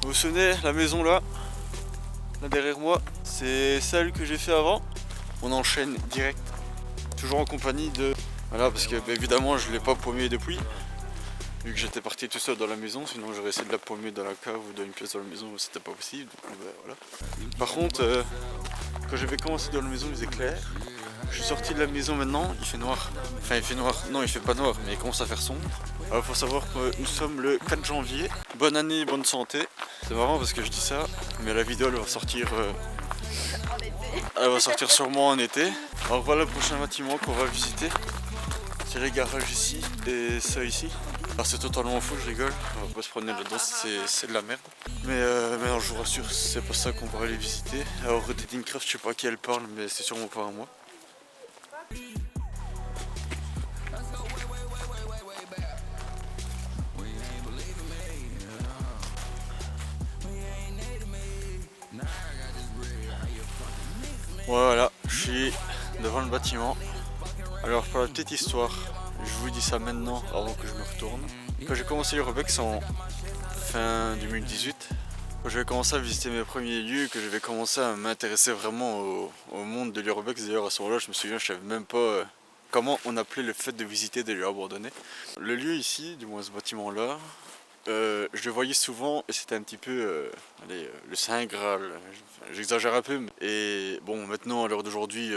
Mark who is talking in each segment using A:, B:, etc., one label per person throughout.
A: Vous vous souvenez, la maison là derrière moi, c'est celle que j'ai fait avant. On enchaîne direct, toujours en compagnie de... Voilà, parce que bah, évidemment je ne l'ai pas paumé depuis, vu que j'étais parti tout seul dans la maison, sinon j'aurais essayé de la paumer dans la cave ou dans une pièce dans la maison, c'était pas possible. Donc, bah, voilà. Par contre, quand j'avais commencé dans la maison, il faisait clair. Je suis sorti de la maison maintenant, il fait noir. Enfin, il fait noir. Non, il fait pas noir, mais il commence à faire sombre. Alors, faut savoir que nous sommes le 4 janvier. Bonne année, bonne santé. C'est marrant parce que je dis ça, mais la vidéo elle va sortir. Elle va sortir sûrement en été. Alors voilà le prochain bâtiment qu'on va visiter. C'est les garages ici et ça ici. Alors c'est totalement fou, je rigole. On va pas se promener là-dedans, c'est de la merde. Mais non, je vous rassure, c'est pas ça qu'on va aller visiter. Alors Dead Minecraft, je sais pas à qui elle parle, mais c'est sûrement pas à moi. Voilà, je suis devant le bâtiment. Alors pour la petite histoire, je vous dis ça maintenant avant que je me retourne. Quand j'ai commencé l'Urbex en fin 2018, quand j'avais commencé à visiter mes premiers lieux, que j'avais commencé à m'intéresser vraiment au monde de l'Urbex, d'ailleurs à ce moment-là je me souviens, je savais même pas comment on appelait le fait de visiter des lieux abandonnés. Le lieu ici, du moins ce bâtiment-là, je le voyais souvent et c'était un petit peu le Saint Graal, j'exagère un peu. Et bon, maintenant à l'heure d'aujourd'hui,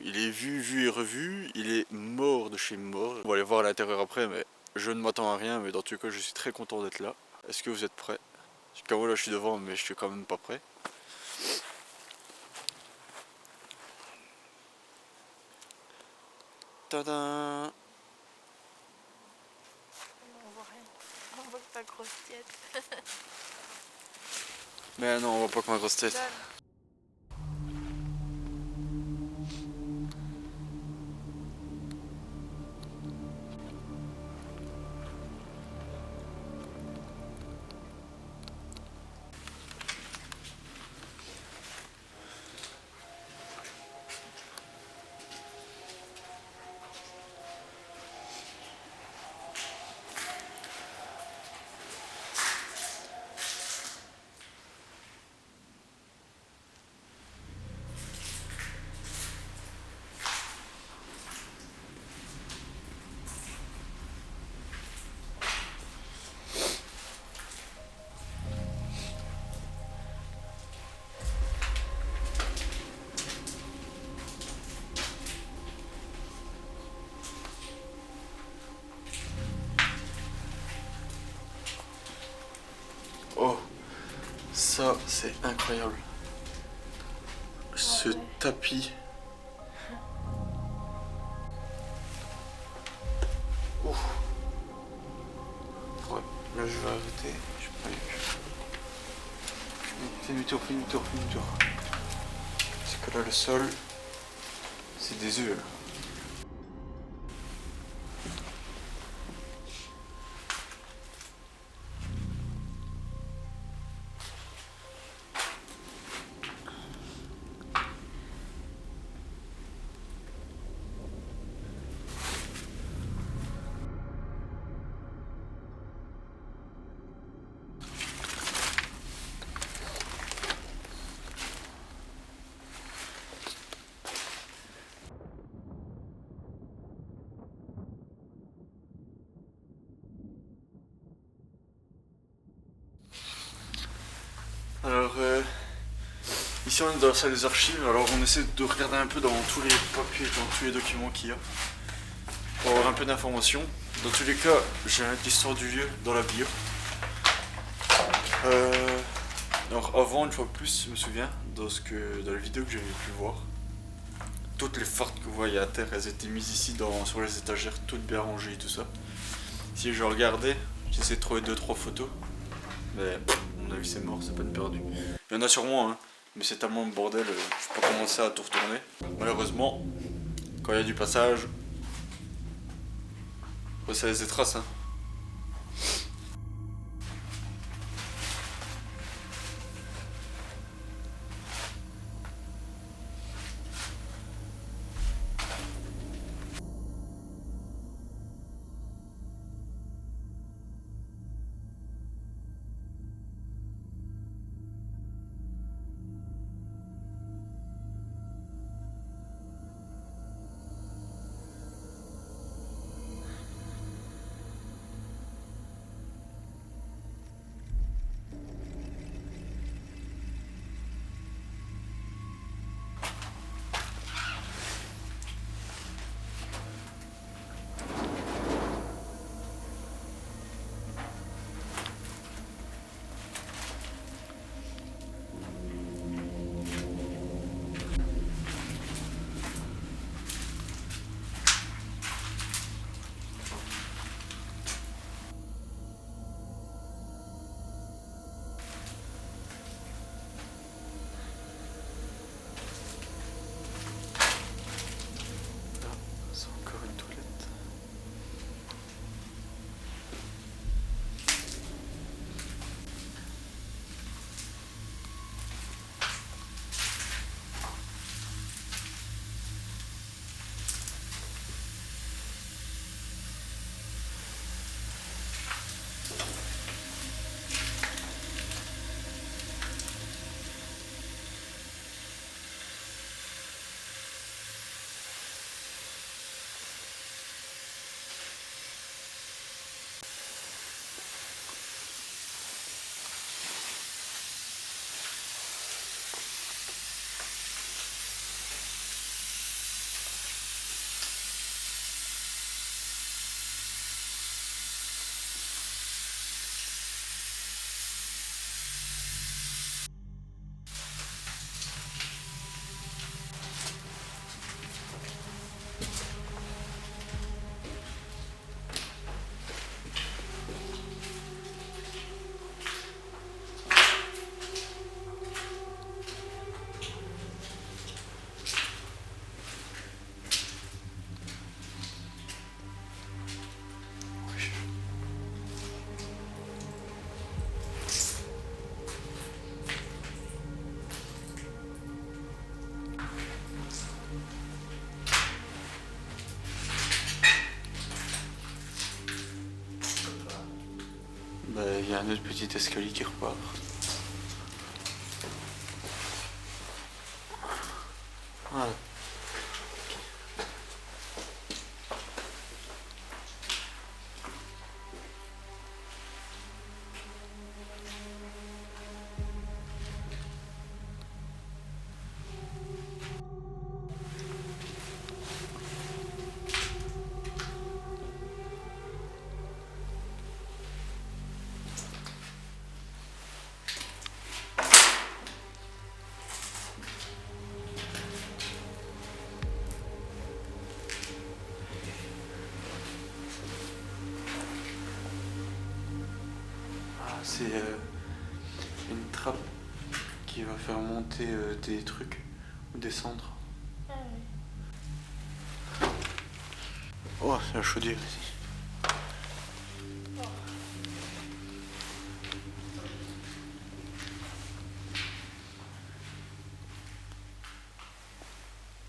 A: il est vu et revu, il est mort de chez mort. On va aller voir à l'intérieur après, mais je ne m'attends à rien, mais dans tout cas je suis très content d'être là. Est-ce que vous êtes prêts? Comme moi là je suis devant, mais je suis quand même pas prêt. Tadam!
B: On voit rien. On voit que ta grosse tête.
A: Mais non, on voit pas que ma grosse tête. Oh, ça c'est incroyable. Ce tapis. Ouf. Ouais, là je vais arrêter. Je peux pas. Fais demi-tour, fais demi-tour, fais demi-tour. Parce que là le sol, c'est des œufs. Alors, ici on est dans la salle des archives, alors on essaie de regarder un peu dans tous les papiers, dans tous les documents qu'il y a, pour avoir un peu d'informations. Dans tous les cas, j'ai l'histoire du lieu dans la bio. Alors avant, une fois de plus, je me souviens, dans la vidéo que j'avais pu voir, toutes les fardes que vous voyez à terre, elles étaient mises ici sur les étagères, toutes bien rangées et tout ça. Si je regardais, j'essaie de trouver 2-3 photos, mais à mon avis c'est mort, c'est pas de perdu. Il y en a sûrement, hein, mais c'est tellement le bordel, je peux pas commencer à tout retourner. Malheureusement, quand il y a du passage, ça laisse des traces. Hein. a un autre petit escalier qui repart. Voilà. C'est une trappe qui va faire monter des trucs ou descendre.
B: Ah oui.
A: Oh, c'est la chaudière ici.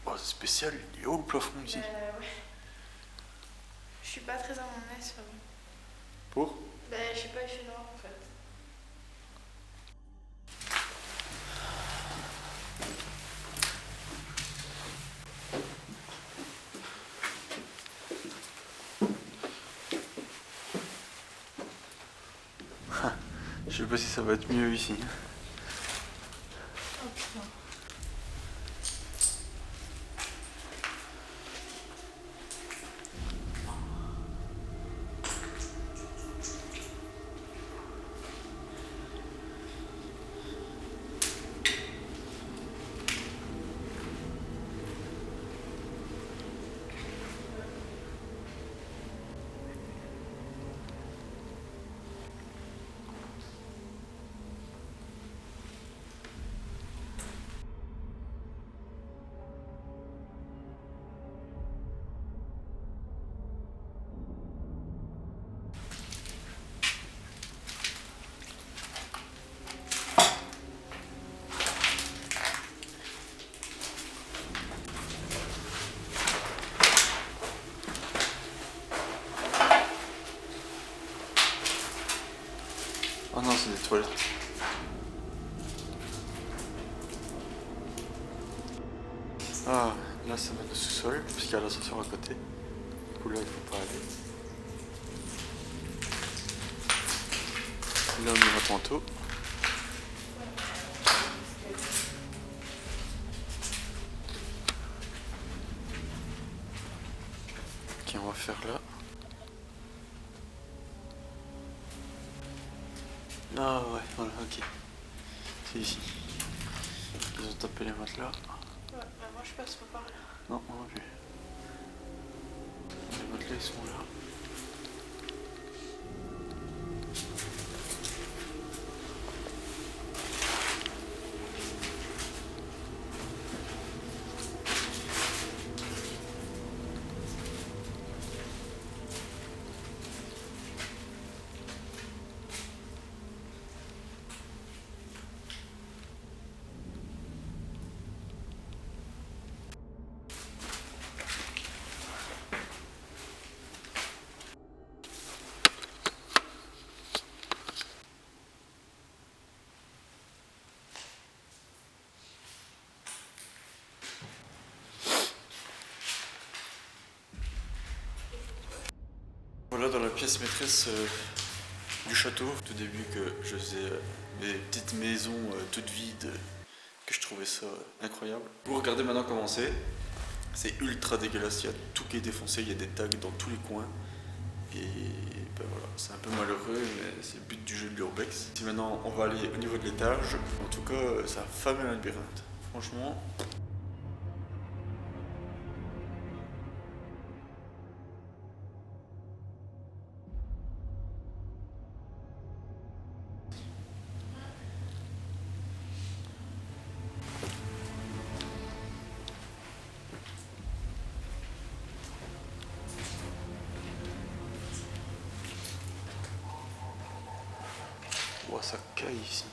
A: Oh, c'est spécial, il est haut le plafond ici.
B: Ouais. Je suis pas très à mon aise.
A: Pour?
B: Je sais pas, il fait noir en fait.
A: Je sais pas si ça va être mieux ici.
B: Oh putain.
A: Oh non, c'est des toilettes. Ah, là ça mène au sous-sol, parce qu'il y a l'ascenseur à côté. Du coup là il faut pas aller. Là on ira tantôt. Ok, on va faire là. Ah ouais, voilà, ok. C'est ici. Ils ont tapé les matelas.
B: Ouais, moi je passe pas par là.
A: Non, moi non plus. Les matelas ils sont là. Voilà dans la pièce maîtresse du château. Tout début que je faisais mes petites maisons toutes vides, que je trouvais ça incroyable. Vous regardez maintenant comment c'est. C'est ultra dégueulasse, il y a tout qui est défoncé, il y a des tags dans tous les coins. Et ben voilà, c'est un peu malheureux, mais c'est le but du jeu de l'Urbex. Si maintenant on va aller au niveau de l'étage, en tout cas c'est un fameux labyrinthe. Franchement. Ouah, ça caille ici.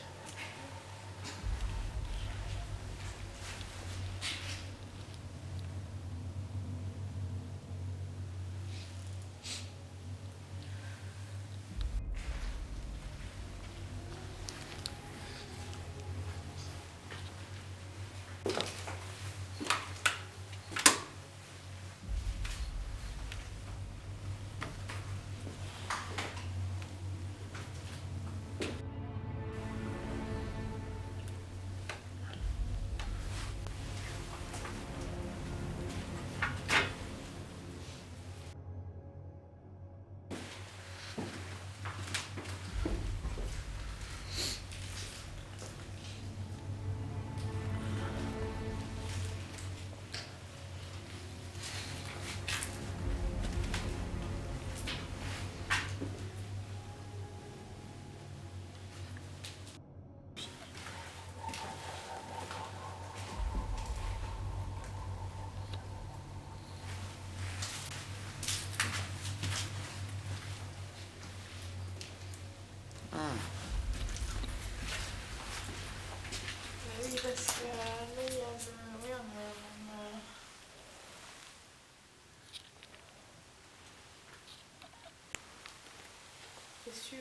B: C'est sûr.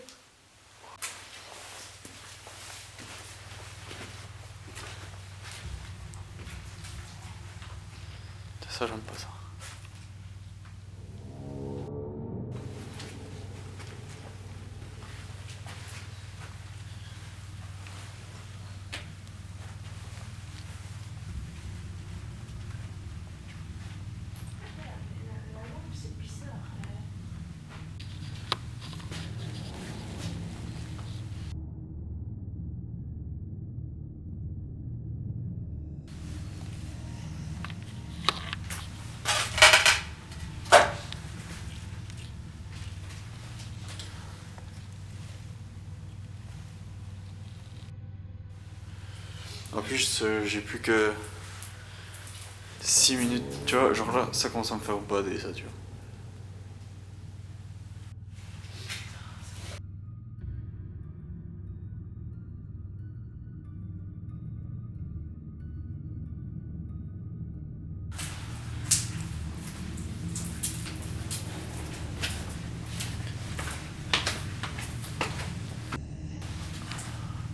A: Ça, j'aime pas ça. En plus, j'ai plus que 6 minutes, tu vois, genre là, ça commence à me faire bader ça, tu vois.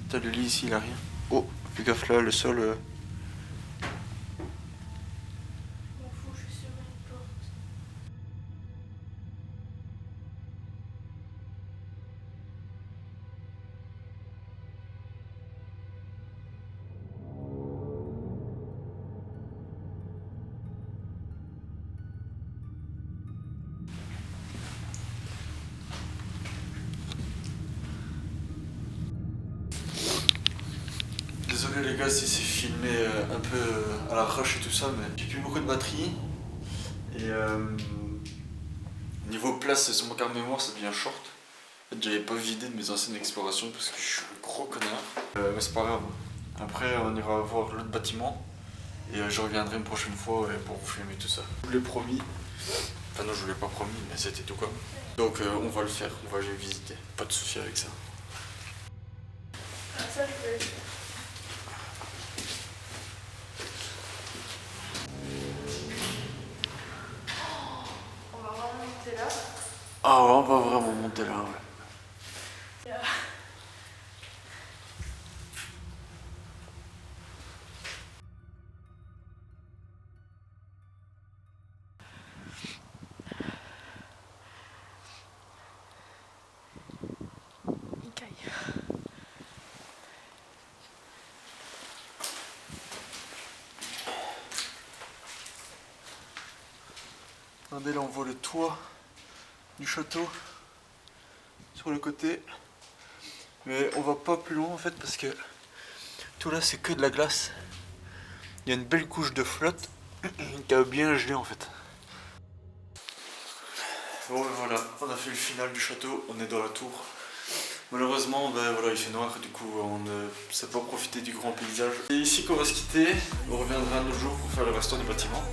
A: T'as le lit ici, il a rien. Oh, fais gaffe là, le sol.
B: Je m'en fous, je suis sur une porte.
A: Désolé les gars si c'est filmé un peu à l'arrache et tout ça, mais j'ai plus beaucoup de batterie. Et niveau place sur mon carte mémoire, ça devient short. En fait, j'avais pas vidé de mes anciennes explorations parce que je suis un gros connard. Mais c'est pas grave. Après, on ira voir l'autre bâtiment. Et je reviendrai une prochaine fois pour vous filmer tout ça. Je vous l'ai promis. Enfin non, je vous l'ai pas promis, mais c'était tout comme. Donc on va le faire, on va aller visiter. Pas de soucis avec ça.
B: Ah, ça, je vais le faire. On va vraiment monter là.
A: Ah ouais, on va vraiment monter là, ouais. Regardez là, on voit le toit du château sur le côté. Mais on va pas plus loin en fait parce que tout là c'est que de la glace. Il y a une belle couche de flotte qui a bien gelé en fait. Bon ben voilà, on a fait le final du château, on est dans la tour. Malheureusement ben voilà, il fait noir, du coup on ne sait pas profiter du grand paysage. C'est ici qu'on va se quitter, on reviendra un autre jour pour faire le restant du bâtiment.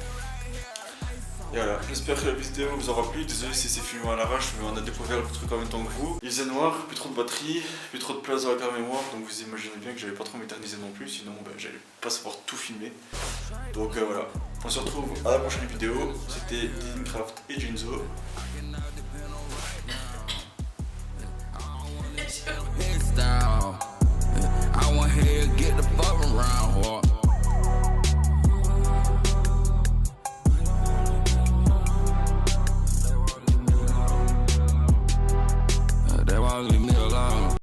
A: Et voilà, j'espère que la vidéo vous aura plu. Désolé si c'est filmé à l'arrache, mais on a découvert le truc en même temps que vous. Il faisait noir, plus trop de batterie, plus trop de place dans la carte mémoire, donc vous imaginez bien que j'allais pas trop m'éterniser non plus, sinon ben, j'allais pas savoir tout filmer. Donc voilà, on se retrouve à la prochaine vidéo. C'était Didimcraft et Jinzo.
C: I want head